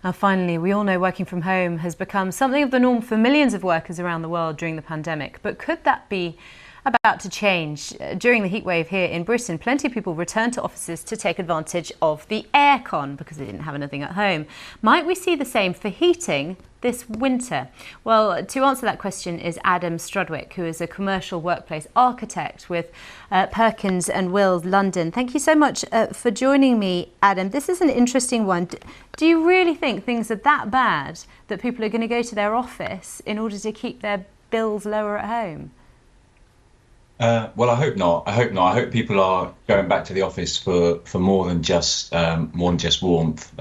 And finally, we all know working from home has become something of the norm for millions of workers around the world during the pandemic. But could that be about to change? During the heatwave here in Britain, plenty of people returned to offices to take advantage of the aircon because they didn't have anything at home. Might we see the same for heating this winter? Well, to answer that question is Adam Strudwick, who is a commercial workplace architect with Perkins&Will London. Thank you so much for joining me, Adam. This is an interesting one. Do you really think things are that bad that people are going to go to their office in order to keep their bills lower at home? Well, I hope not. I hope people are going back to the office for more than just warmth.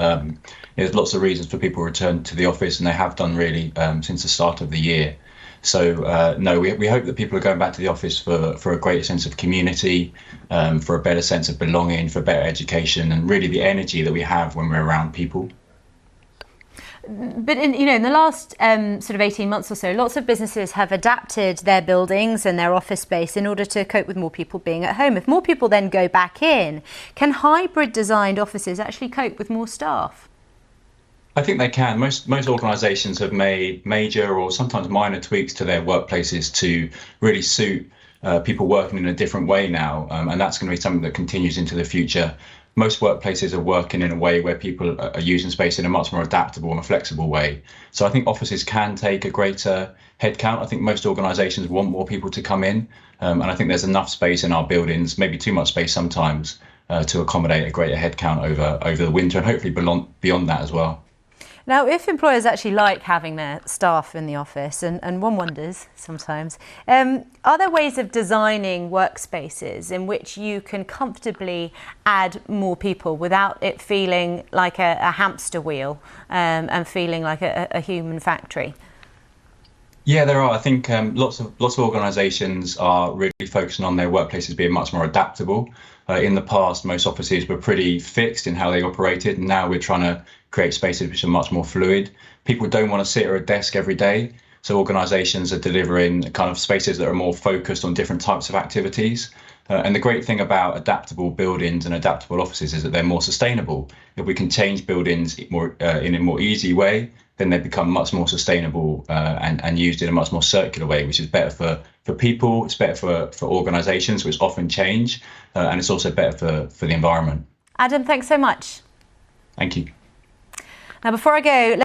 There's lots of reasons for people to return to the office, and they have done really since the start of the year. So no, we hope that people are going back to the office for a greater sense of community, for a better sense of belonging, for better education, and really the energy that we have when we're around people. But in the last sort of 18 months or so, lots of businesses have adapted their buildings and their office space in order to cope with more people being at home. If more people then go back in, can hybrid designed offices actually cope with more staff? I think they can. Most organisations have made major or sometimes minor tweaks to their workplaces to really suit people working in a different way now, and that's going to be something that continues into the future. Most workplaces are working in a way where people are using space in a much more adaptable and flexible way. So I think offices can take a greater headcount. I think most organisations want more people to come in, and I think there's enough space in our buildings, maybe too much space sometimes, to accommodate a greater headcount over the winter and hopefully beyond that as well. Now, if employers actually like having their staff in the office, and one wonders sometimes, are there ways of designing workspaces in which you can comfortably add more people without it feeling like a hamster wheel and feeling like a human factory? Yeah, there are. I think lots of organisations are really focusing on their workplaces being much more adaptable. In the past, most offices were pretty fixed in how they operated, and now we're trying to create spaces which are much more fluid. People don't want to sit at a desk every day, so organisations are delivering kind of spaces that are more focused on different types of activities. And the great thing about adaptable buildings and adaptable offices is that they're more sustainable. If we can change buildings in a more easy way, then they become much more sustainable and used in a much more circular way, which is better for people, it's better for organisations, which often change, and it's also better for the environment. Adam, thanks so much. Thank you. Now, before I go,